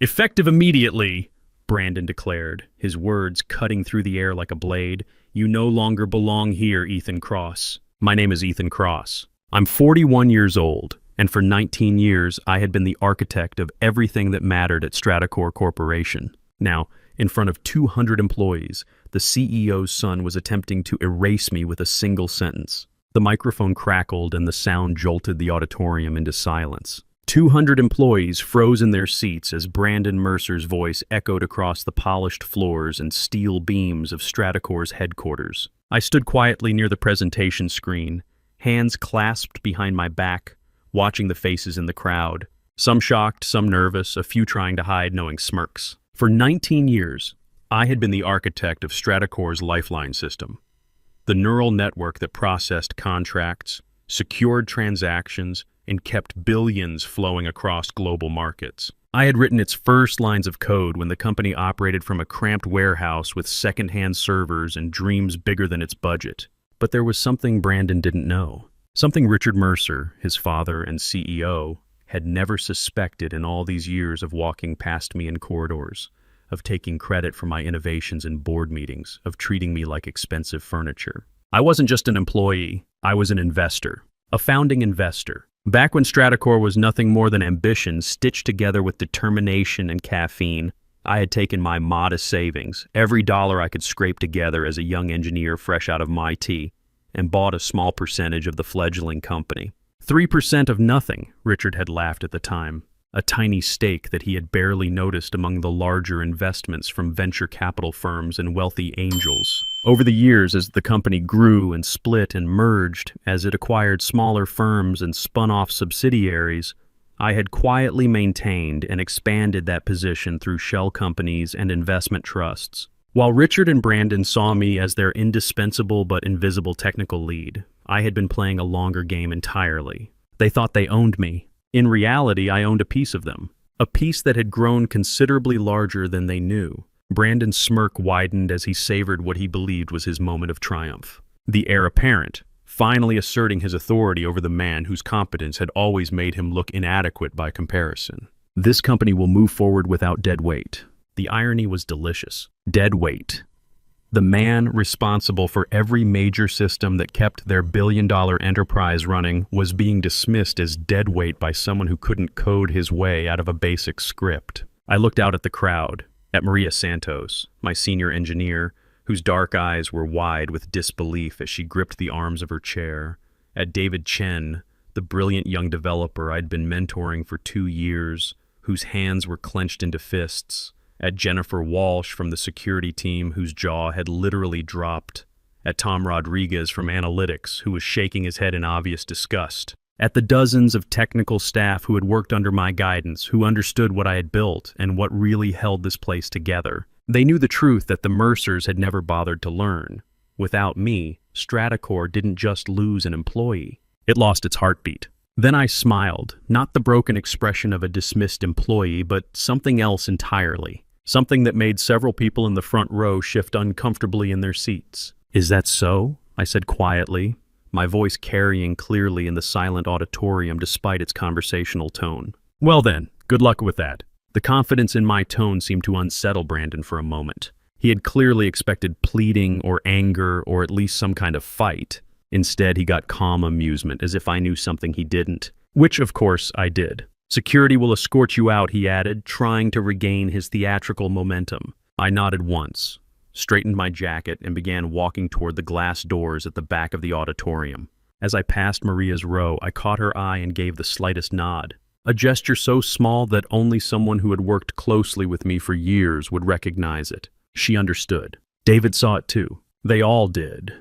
Effective immediately, Brandon declared, his words cutting through the air like a blade. You no longer belong here, Ethan Cross. My name is Ethan Cross. I'm 41 years old, and for 19 years I had been the architect of everything that mattered at Stratacore Corporation. Now, in front of 200 employees, the CEO's son was attempting to erase me with a single sentence. The microphone crackled and the sound jolted the auditorium into silence. 200 employees froze in their seats as Brandon Mercer's voice echoed across the polished floors and steel beams of Stratacore's headquarters. I stood quietly near the presentation screen, hands clasped behind my back, watching the faces in the crowd. Some shocked, some nervous, a few trying to hide knowing smirks. For 19 years, I had been the architect of Stratacore's lifeline system, the neural network that processed contracts, secured transactions, and kept billions flowing across global markets. I had written its first lines of code when the company operated from a cramped warehouse with second-hand servers and dreams bigger than its budget. But there was something Brandon didn't know. Something Richard Mercer, his father and CEO, had never suspected in all these years of walking past me in corridors, of taking credit for my innovations in board meetings, of treating me like expensive furniture. I wasn't just an employee, I was an investor, a founding investor. Back when Stratacore was nothing more than ambition stitched together with determination and caffeine, I had taken my modest savings, every dollar I could scrape together as a young engineer fresh out of MIT, and bought a small percentage of the fledgling company. 3% of nothing, Richard had laughed at the time, a tiny stake that he had barely noticed among the larger investments from venture capital firms and wealthy angels. Over the years, as the company grew and split and merged, as it acquired smaller firms and spun off subsidiaries, I had quietly maintained and expanded that position through shell companies and investment trusts. While Richard and Brandon saw me as their indispensable but invisible technical lead, I had been playing a longer game entirely. They thought they owned me. In reality, I owned a piece of them, a piece that had grown considerably larger than they knew. Brandon's smirk widened as he savored what he believed was his moment of triumph. The heir apparent, finally asserting his authority over the man whose competence had always made him look inadequate by comparison. This company will move forward without dead weight. The irony was delicious. Dead weight. The man responsible for every major system that kept their billion-dollar enterprise running was being dismissed as dead weight by someone who couldn't code his way out of a basic script. I looked out at the crowd, at Maria Santos, my senior engineer, whose dark eyes were wide with disbelief as she gripped the arms of her chair, at David Chen, the brilliant young developer I'd been mentoring for 2 years, whose hands were clenched into fists, at Jennifer Walsh from the security team whose jaw had literally dropped, at Tom Rodriguez from analytics who was shaking his head in obvious disgust, at the dozens of technical staff who had worked under my guidance, who understood what I had built and what really held this place together. They knew the truth that the Mercers had never bothered to learn. Without me, Stratacore didn't just lose an employee. It lost its heartbeat. Then I smiled, not the broken expression of a dismissed employee, but something else entirely. Something that made several people in the front row shift uncomfortably in their seats. "Is that so?" I said quietly, my voice carrying clearly in the silent auditorium despite its conversational tone. "Well then, good luck with that." The confidence in my tone seemed to unsettle Brandon for a moment. He had clearly expected pleading or anger or at least some kind of fight. Instead, he got calm amusement, as if I knew something he didn't. Which, of course, I did. "Security will escort you out," he added, trying to regain his theatrical momentum. I nodded once, straightened my jacket, and began walking toward the glass doors at the back of the auditorium. As I passed Maria's row, I caught her eye and gave the slightest nod. A gesture so small that only someone who had worked closely with me for years would recognize it. She understood. David saw it too. They all did.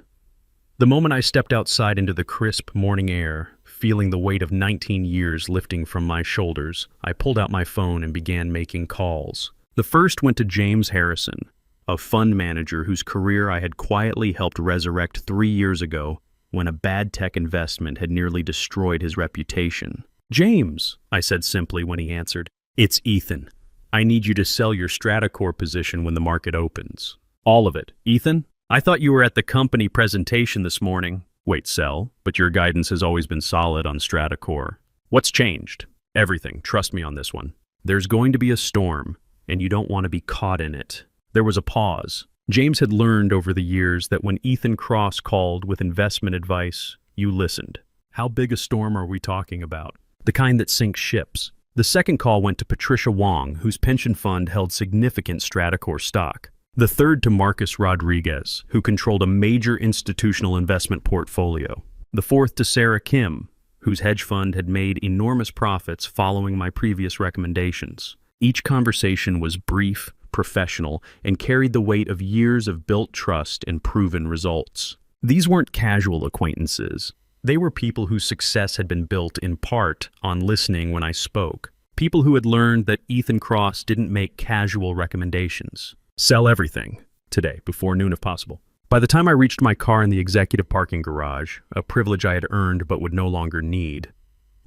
The moment I stepped outside into the crisp morning air, feeling the weight of 19 years lifting from my shoulders, I pulled out my phone and began making calls. The first went to James Harrison, a fund manager whose career I had quietly helped resurrect 3 years ago when a bad tech investment had nearly destroyed his reputation. "James," I said simply when he answered. "It's Ethan. I need you to sell your Stratacore position when the market opens." "All of it." "Ethan? I thought you were at the company presentation this morning." "Wait, sell, but your guidance has always been solid on Stratacore." "What's changed?" "Everything. Trust me on this one." There's going to be a storm, and you don't want to be caught in it. There was a pause. James had learned over the years that when Ethan Cross called with investment advice, you listened. How big a storm are we talking about? The kind that sinks ships. The second call went to Patricia Wong, whose pension fund held significant Stratacor stock. The third to Marcus Rodriguez, who controlled a major institutional investment portfolio. The fourth to Sarah Kim, whose hedge fund had made enormous profits following my previous recommendations. Each conversation was brief, professional, and carried the weight of years of built trust and proven results. These weren't casual acquaintances. They were people whose success had been built in part on listening when I spoke. People who had learned that Ethan Cross didn't make casual recommendations. Sell everything today, before noon if possible. By the time I reached my car in the executive parking garage, a privilege I had earned but would no longer need,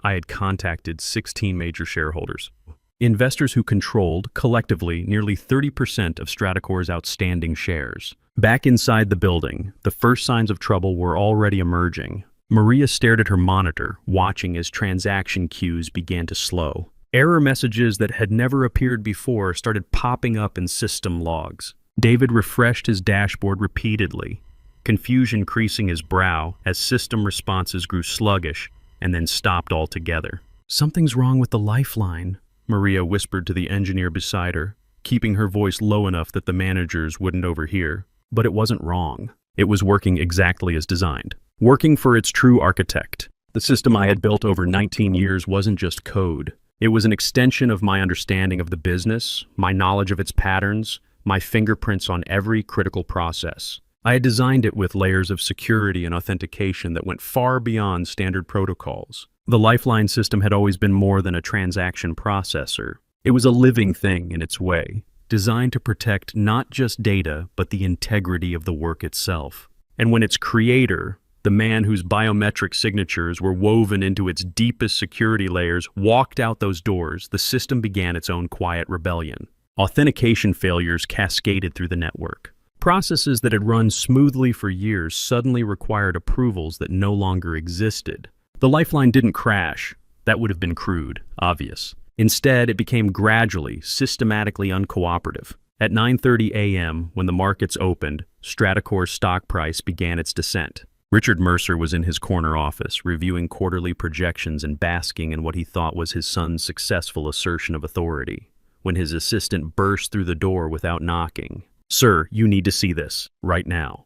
I had contacted 16 major shareholders. Investors who controlled, collectively, nearly 30% of Stratacor's outstanding shares. Back inside the building, the first signs of trouble were already emerging. Maria stared at her monitor, watching as transaction queues began to slow. Error messages that had never appeared before started popping up in system logs. David refreshed his dashboard repeatedly, confusion creasing his brow as system responses grew sluggish and then stopped altogether. "Something's wrong with the lifeline," Maria whispered to the engineer beside her, keeping her voice low enough that the managers wouldn't overhear. But it wasn't wrong. It was working exactly as designed. Working for its true architect. The system I had built over 19 years wasn't just code. It was an extension of my understanding of the business, my knowledge of its patterns, my fingerprints on every critical process. I had designed it with layers of security and authentication that went far beyond standard protocols. The Lifeline system had always been more than a transaction processor. It was a living thing in its way, designed to protect not just data, but the integrity of the work itself. And when its creator, the man whose biometric signatures were woven into its deepest security layers, walked out those doors, the system began its own quiet rebellion. Authentication failures cascaded through the network. Processes that had run smoothly for years suddenly required approvals that no longer existed. The Lifeline didn't crash. That would have been crude, obvious. Instead, it became gradually, systematically uncooperative. At 9:30 a.m., when the markets opened, Stratacor's stock price began its descent. Richard Mercer was in his corner office, reviewing quarterly projections and basking in what he thought was his son's successful assertion of authority, when his assistant burst through the door without knocking. "Sir, you need to see this, right now."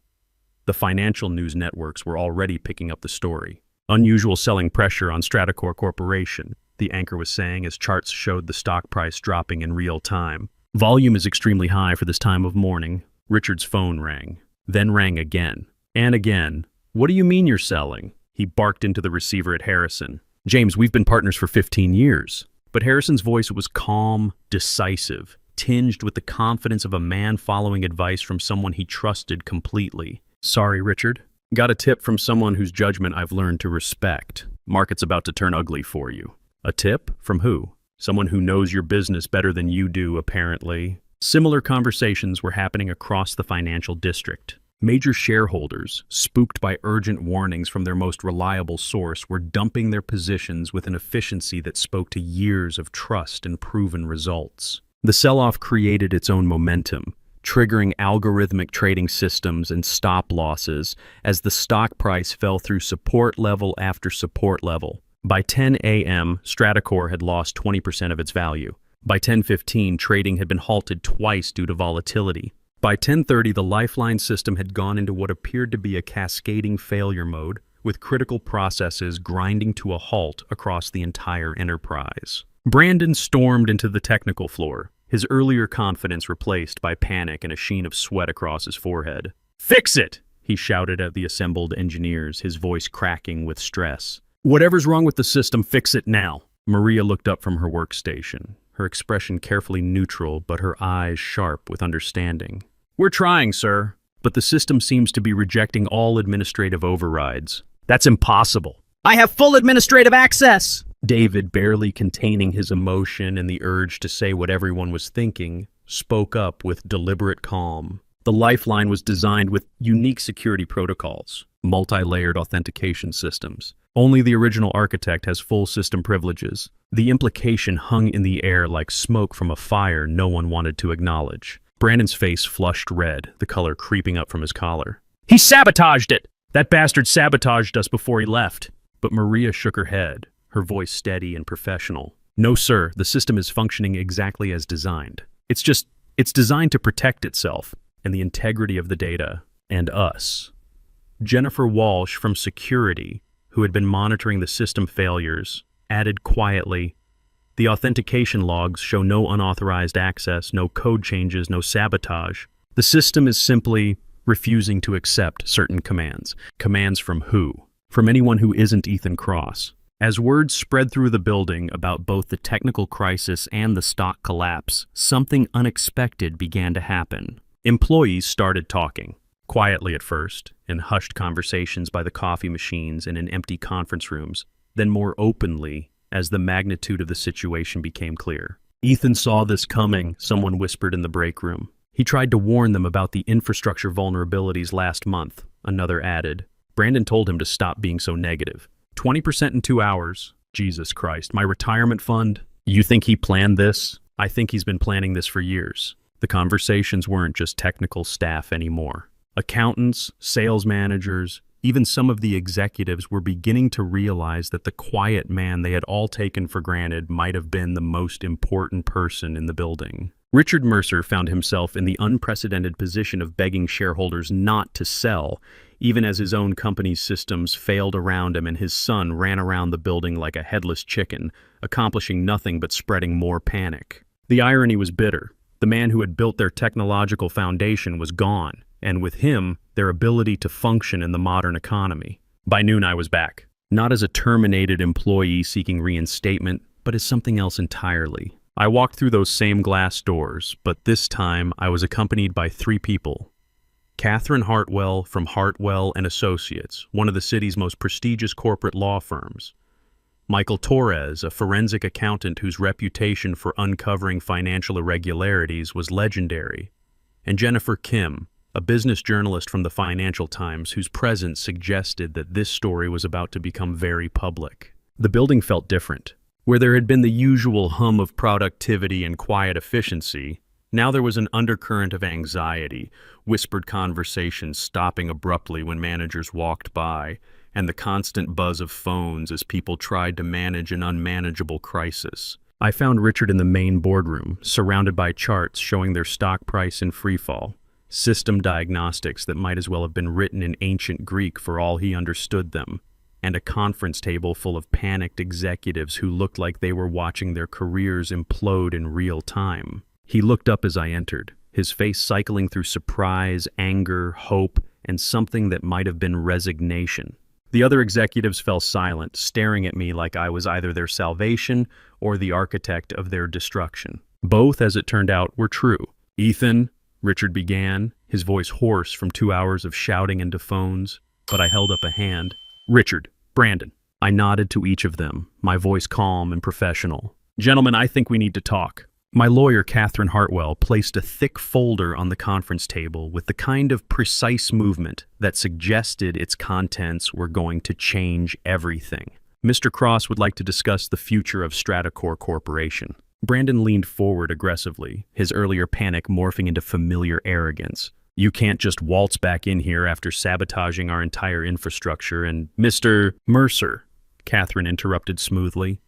The financial news networks were already picking up the story. "Unusual selling pressure on Stratacor Corporation," the anchor was saying as charts showed the stock price dropping in real time. "Volume is extremely high for this time of morning." Richard's phone rang, then rang again, and again. "What do you mean you're selling?" He barked into the receiver at Harrison. "James, we've been partners for 15 years. But Harrison's voice was calm, decisive, tinged with the confidence of a man following advice from someone he trusted completely. "Sorry, Richard. Got a tip from someone whose judgment I've learned to respect. Market's about to turn ugly for you." "A tip? From who?" "Someone who knows your business better than you do, apparently." Similar conversations were happening across the financial district. Major shareholders, spooked by urgent warnings from their most reliable source, were dumping their positions with an efficiency that spoke to years of trust and proven results. The sell-off created its own momentum, triggering algorithmic trading systems and stop losses as the stock price fell through support level after support level. By 10 a.m., Stratacor had lost 20% of its value. By 10:15, trading had been halted twice due to volatility. By 10:30, the Lifeline system had gone into what appeared to be a cascading failure mode, with critical processes grinding to a halt across the entire enterprise. Brandon stormed into the technical floor, his earlier confidence replaced by panic and a sheen of sweat across his forehead. "Fix it!" he shouted at the assembled engineers, his voice cracking with stress. "Whatever's wrong with the system, fix it now." Maria looked up from her workstation, her expression carefully neutral but her eyes sharp with understanding. "We're trying, sir, but the system seems to be rejecting all administrative overrides." "That's impossible." "I have full administrative access!" David, barely containing his emotion and the urge to say what everyone was thinking, spoke up with deliberate calm. The Lifeline was designed with unique security protocols, multi-layered authentication systems, Only the original architect has full system privileges. The implication hung in the air like smoke from a fire no one wanted to acknowledge. Brandon's face flushed red, the color creeping up from his collar. He sabotaged it! That bastard sabotaged us before he left. But Maria shook her head, her voice steady and professional. No, sir, the system is functioning exactly as designed. It's designed to protect itself and the integrity of the data and us. Jennifer Walsh from security, who had been monitoring the system failures, added quietly, "The authentication logs show no unauthorized access, no code changes, no sabotage. The system is simply refusing to accept certain commands." Commands from who? From anyone who isn't Ethan Cross. As word spread through the building about both the technical crisis and the stock collapse, something unexpected began to happen. Employees started talking, quietly at first, in hushed conversations by the coffee machines and in empty conference rooms, then more openly as the magnitude of the situation became clear. "Ethan saw this coming," someone whispered in the break room. "He tried to warn them about the infrastructure vulnerabilities last month," another added. Brandon told him to stop being so negative. 20% in 2 hours. Jesus Christ, my retirement fund? You think he planned this? I think he's been planning this for years. The conversations weren't just technical staff anymore. Accountants, sales managers, even some of the executives were beginning to realize that the quiet man they had all taken for granted might have been the most important person in the building. Richard Mercer found himself in the unprecedented position of begging shareholders not to sell, even as his own company's systems failed around him and his son ran around the building like a headless chicken, accomplishing nothing but spreading more panic. The irony was bitter. The man who had built their technological foundation was gone, and with him, their ability to function in the modern economy. By noon, I was back. Not as a terminated employee seeking reinstatement, but as something else entirely. I walked through those same glass doors, but this time I was accompanied by 3 people. Catherine Hartwell from Hartwell and Associates, one of the city's most prestigious corporate law firms. Michael Torres, a forensic accountant whose reputation for uncovering financial irregularities was legendary. And Jennifer Kim, a business journalist from the Financial Times whose presence suggested that this story was about to become very public. The building felt different. Where there had been the usual hum of productivity and quiet efficiency, now there was an undercurrent of anxiety, whispered conversations stopping abruptly when managers walked by, and the constant buzz of phones as people tried to manage an unmanageable crisis. I found Richard in the main boardroom, surrounded by charts showing their stock price in freefall, system diagnostics that might as well have been written in ancient Greek for all he understood them, and a conference table full of panicked executives who looked like they were watching their careers implode in real time. He looked up as I entered, his face cycling through surprise, anger, hope, and something that might have been resignation. The other executives fell silent, staring at me like I was either their salvation or the architect of their destruction. Both, as it turned out, were true. "Ethan," Richard began, his voice hoarse from 2 hours of shouting into phones, but I held up a hand. "Richard, Brandon." I nodded to each of them, my voice calm and professional. "Gentlemen, I think we need to talk." My lawyer, Catherine Hartwell, placed a thick folder on the conference table with the kind of precise movement that suggested its contents were going to change everything. "Mr. Cross would like to discuss the future of Stratacore Corporation." Brandon leaned forward aggressively, his earlier panic morphing into familiar arrogance. "You can't just waltz back in here after sabotaging our entire infrastructure and—" "Mr. Mercer," Catherine interrupted smoothly,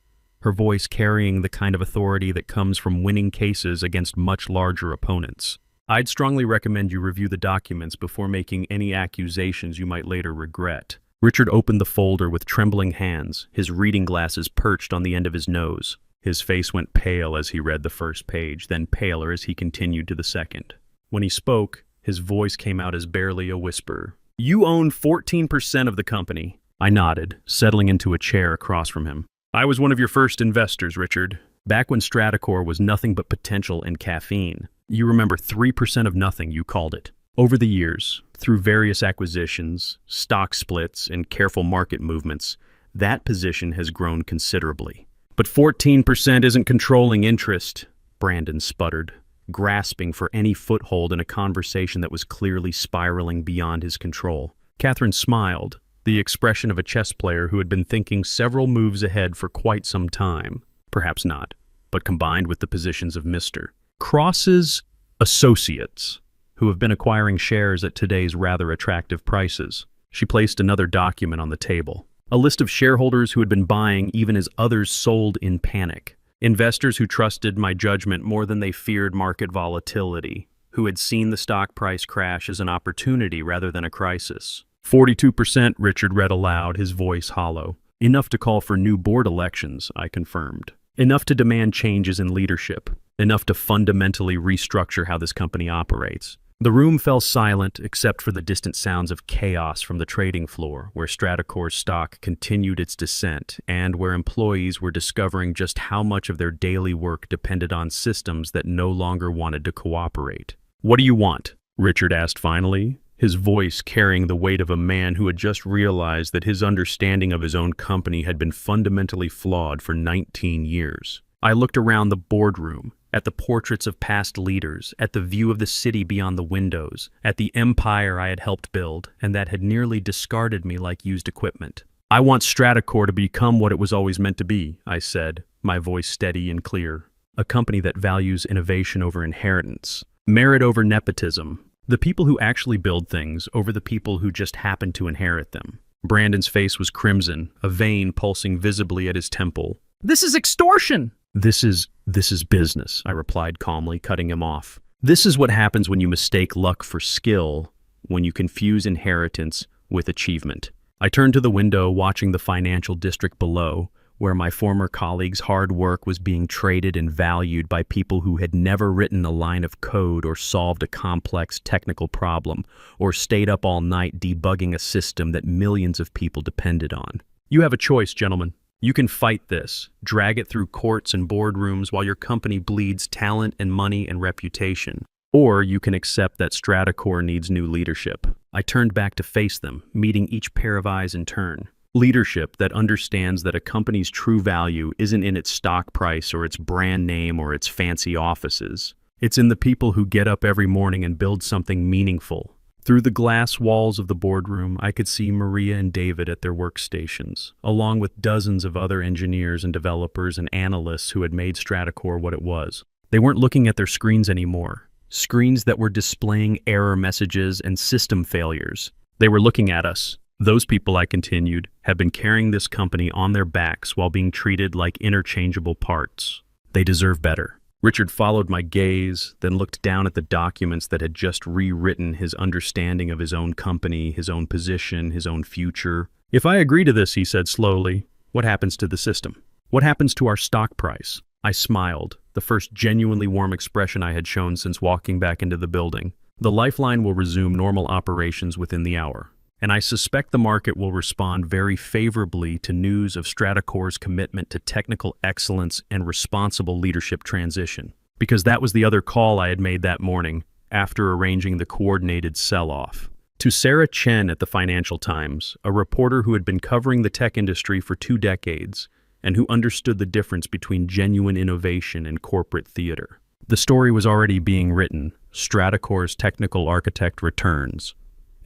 her voice carrying the kind of authority that comes from winning cases against much larger opponents. "I'd strongly recommend you review the documents before making any accusations you might later regret." Richard opened the folder with trembling hands, his reading glasses perched on the end of his nose. His face went pale as he read the first page, then paler as he continued to the second. When he spoke, his voice came out as barely a whisper. "You own 14% of the company." I nodded, settling into a chair across from him. "I was one of your first investors, Richard. Back when Stratacore was nothing but potential and caffeine. You remember 3% of nothing, you called it. Over the years, through various acquisitions, stock splits, and careful market movements, that position has grown considerably. But 14% isn't controlling interest," Brandon sputtered, grasping for any foothold in a conversation that was clearly spiraling beyond his control. Catherine smiled, the expression of a chess player who had been thinking several moves ahead for quite some time. Perhaps not, but combined with the positions of Mr. Cross's associates, who have been acquiring shares at today's rather attractive prices. She placed another document on the table. A list of shareholders who had been buying even as others sold in panic. Investors who trusted my judgment more than they feared market volatility, who had seen the stock price crash as an opportunity rather than a crisis. 42%, Richard read aloud, his voice hollow. Enough to call for new board elections, I confirmed. Enough to demand changes in leadership. Enough to fundamentally restructure how this company operates. The room fell silent except for the distant sounds of chaos from the trading floor, where Stratacor's stock continued its descent and where employees were discovering just how much of their daily work depended on systems that no longer wanted to cooperate. "What do you want?" Richard asked finally, his voice carrying the weight of a man who had just realized that his understanding of his own company had been fundamentally flawed for 19 years. I looked around the boardroom, at the portraits of past leaders, at the view of the city beyond the windows, at the empire I had helped build, and that had nearly discarded me like used equipment. "I want Stratacor to become what it was always meant to be," I said, my voice steady and clear. "A company that values innovation over inheritance, merit over nepotism, the people who actually build things over the people who just happen to inherit them." Brandon's face was crimson, a vein pulsing visibly at his temple. "This is extortion!" This is business," I replied calmly, cutting him off. "This is what happens when you mistake luck for skill, when you confuse inheritance with achievement." I turned to the window, watching the financial district below, where my former colleagues' hard work was being traded and valued by people who had never written a line of code or solved a complex technical problem, or stayed up all night debugging a system that millions of people depended on. "You have a choice, gentlemen. You can fight this, drag it through courts and boardrooms while your company bleeds talent and money and reputation. Or you can accept that Stratacor needs new leadership." I turned back to face them, meeting each pair of eyes in turn. Leadership that understands that a company's true value isn't in its stock price or its brand name or its fancy offices. It's in the people who get up every morning and build something meaningful. Through the glass walls of the boardroom, I could see Maria and David at their workstations, along with dozens of other engineers and developers and analysts who had made Stratacor what it was. They weren't looking at their screens anymore, screens that were displaying error messages and system failures. They were looking at us. Those people, I continued, have been carrying this company on their backs while being treated like interchangeable parts. They deserve better. Richard followed my gaze, then looked down at the documents that had just rewritten his understanding of his own company, his own position, his own future. "If I agree to this," he said slowly, "what happens to the system? What happens to our stock price?" I smiled, the first genuinely warm expression I had shown since walking back into the building. "The Lifeline will resume normal operations within the hour, and I suspect the market will respond very favorably to news of Stratacor's commitment to technical excellence and responsible leadership transition." Because that was the other call I had made that morning, after arranging the coordinated sell-off. To Sarah Chen at the Financial Times, a reporter who had been covering the tech industry for 2 decades, and who understood the difference between genuine innovation and corporate theater. The story was already being written. Stratacor's technical architect returns.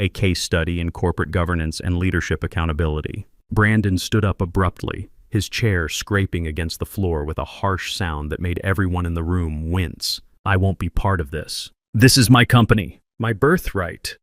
A case study in corporate governance and leadership accountability. Brandon stood up abruptly, his chair scraping against the floor with a harsh sound that made everyone in the room wince. "I won't be part of this. This is my company, my birthright."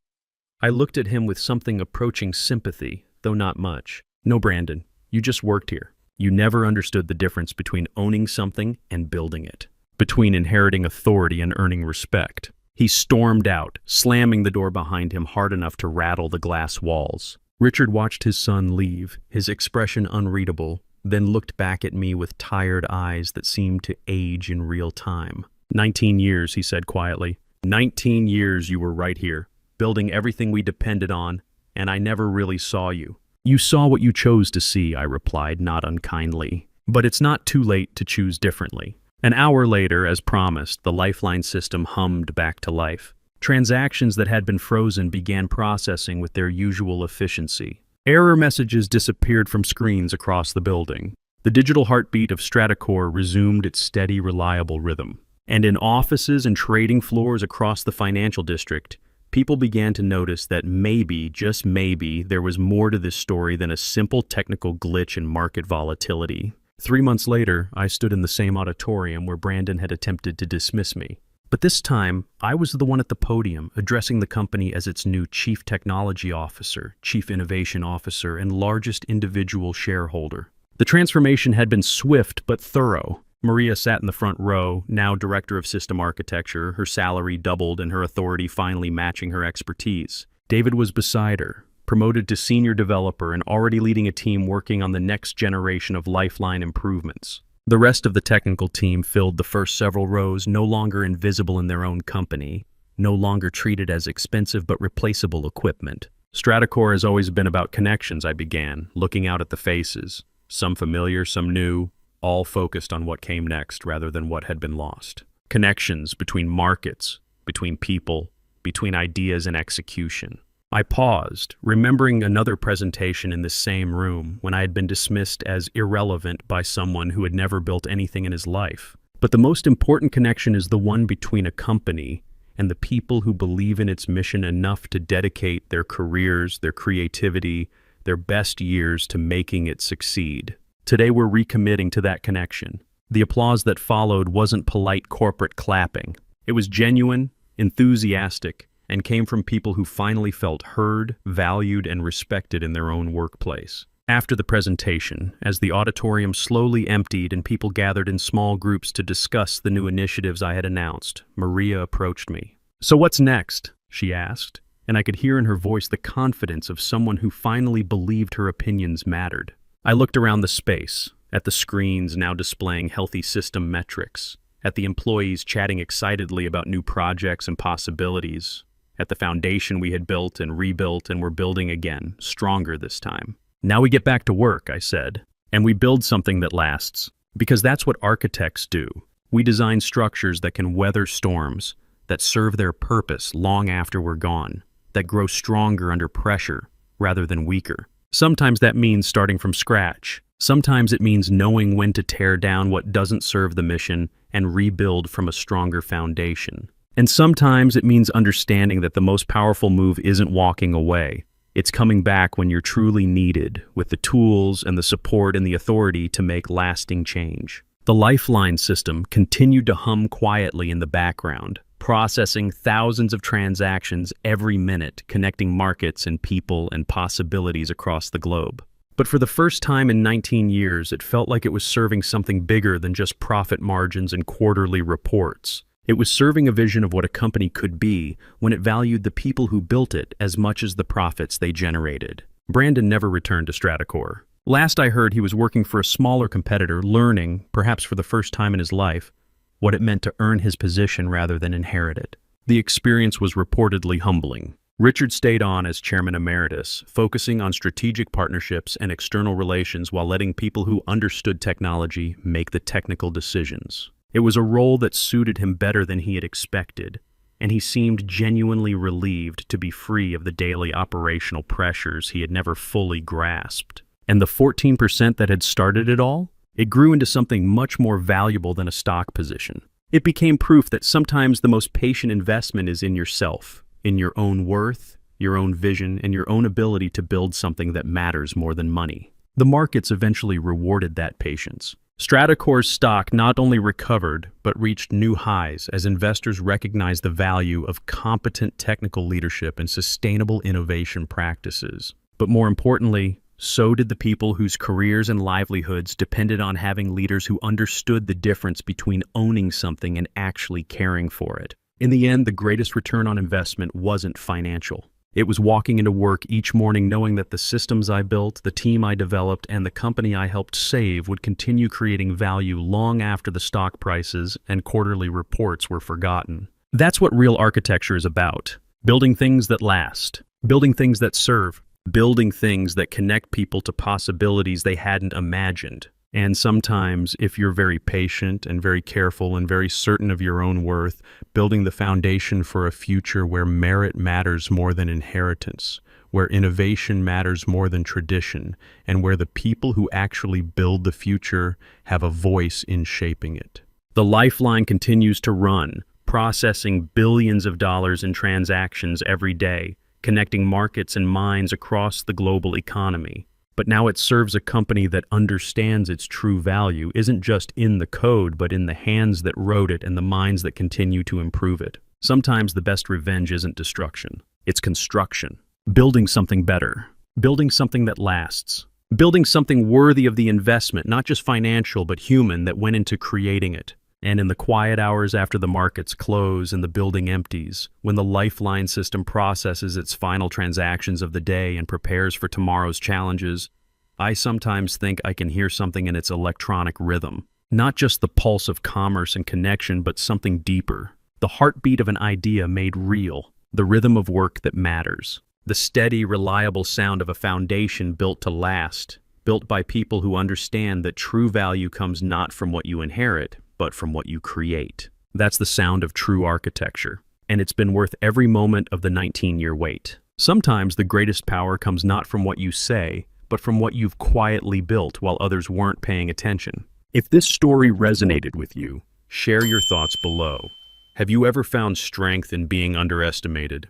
I looked at him with something approaching sympathy, though not much. "No, Brandon, you just worked here. You never understood the difference between owning something and building it, between inheriting authority and earning respect." He stormed out, slamming the door behind him hard enough to rattle the glass walls. Richard watched his son leave, his expression unreadable, then looked back at me with tired eyes that seemed to age in real time. 19 years, he said quietly. 19 years you were right here, building everything we depended on, and I never really saw you." "You saw what you chose to see," I replied, not unkindly. "But it's not too late to choose differently." An hour later, as promised, the Lifeline system hummed back to life. Transactions that had been frozen began processing with their usual efficiency. Error messages disappeared from screens across the building. The digital heartbeat of Stratacor resumed its steady, reliable rhythm. And in offices and trading floors across the financial district, people began to notice that maybe, just maybe, there was more to this story than a simple technical glitch in market volatility. 3 months later, I stood in the same auditorium where Brandon had attempted to dismiss me. But this time, I was the one at the podium, addressing the company as its new Chief Technology Officer, Chief Innovation Officer, and largest individual shareholder. The transformation had been swift but thorough. Maria sat in the front row, now Director of System Architecture, her salary doubled and her authority finally matching her expertise. David was beside her, promoted to Senior Developer and already leading a team working on the next generation of Lifeline improvements. The rest of the technical team filled the first several rows, no longer invisible in their own company, no longer treated as expensive but replaceable equipment. Stratacore has always been about connections, I began, looking out at the faces, some familiar, some new, all focused on what came next rather than what had been lost. Connections between markets, between people, between ideas and execution. I paused, remembering another presentation in this same room when I had been dismissed as irrelevant by someone who had never built anything in his life. But the most important connection is the one between a company and the people who believe in its mission enough to dedicate their careers, their creativity, their best years to making it succeed. Today we're recommitting to that connection. The applause that followed wasn't polite corporate clapping. It was genuine, enthusiastic, and came from people who finally felt heard, valued, and respected in their own workplace. After the presentation, as the auditorium slowly emptied and people gathered in small groups to discuss the new initiatives I had announced, Maria approached me. "So what's next?" she asked, and I could hear in her voice the confidence of someone who finally believed her opinions mattered. I looked around the space, at the screens now displaying healthy system metrics, at the employees chatting excitedly about new projects and possibilities, at the foundation we had built and rebuilt and were building again, stronger this time. "Now we get back to work," I said, "and we build something that lasts. Because that's what architects do. We design structures that can weather storms, that serve their purpose long after we're gone, that grow stronger under pressure rather than weaker. Sometimes that means starting from scratch. Sometimes it means knowing when to tear down what doesn't serve the mission and rebuild from a stronger foundation. And sometimes it means understanding that the most powerful move isn't walking away. It's coming back when you're truly needed, with the tools and the support and the authority to make lasting change." The Lifeline system continued to hum quietly in the background, processing thousands of transactions every minute, connecting markets and people and possibilities across the globe. But for the first time in 19 years, it felt like it was serving something bigger than just profit margins and quarterly reports. It was serving a vision of what a company could be when it valued the people who built it as much as the profits they generated. Brandon never returned to Stratacore. Last I heard, he was working for a smaller competitor, learning, perhaps for the first time in his life, what it meant to earn his position rather than inherit it. The experience was reportedly humbling. Richard stayed on as chairman emeritus, focusing on strategic partnerships and external relations while letting people who understood technology make the technical decisions. It was a role that suited him better than he had expected, and he seemed genuinely relieved to be free of the daily operational pressures he had never fully grasped. And the 14% that had started it all? It grew into something much more valuable than a stock position. It became proof that sometimes the most patient investment is in yourself, in your own worth, your own vision, and your own ability to build something that matters more than money. The markets eventually rewarded that patience. Stratacore's stock not only recovered, but reached new highs as investors recognized the value of competent technical leadership and sustainable innovation practices. But more importantly, so did the people whose careers and livelihoods depended on having leaders who understood the difference between owning something and actually caring for it. In the end, the greatest return on investment wasn't financial. It was walking into work each morning knowing that the systems I built, the team I developed, and the company I helped save would continue creating value long after the stock prices and quarterly reports were forgotten. That's what real architecture is about. Building things that last, building things that serve, building things that connect people to possibilities they hadn't imagined. And sometimes, if you're very patient and very careful and very certain of your own worth, building the foundation for a future where merit matters more than inheritance, where innovation matters more than tradition, and where the people who actually build the future have a voice in shaping it. The Lifeline continues to run, processing billions of dollars in transactions every day, connecting markets and minds across the global economy. But now it serves a company that understands its true value isn't just in the code, but in the hands that wrote it and the minds that continue to improve it. Sometimes the best revenge isn't destruction, it's construction. Building something better, building something that lasts, building something worthy of the investment, not just financial but human, that went into creating it. And in the quiet hours after the markets close and the building empties, when the lifeline system processes its final transactions of the day and prepares for tomorrow's challenges, I sometimes think I can hear something in its electronic rhythm. Not just the pulse of commerce and connection, but something deeper. The heartbeat of an idea made real. The rhythm of work that matters. The steady, reliable sound of a foundation built to last. Built by people who understand that true value comes not from what you inherit, but from what you create. That's the sound of true architecture. And it's been worth every moment of the 19-year wait. Sometimes the greatest power comes not from what you say, but from what you've quietly built while others weren't paying attention. If this story resonated with you, share your thoughts below. Have you ever found strength in being underestimated?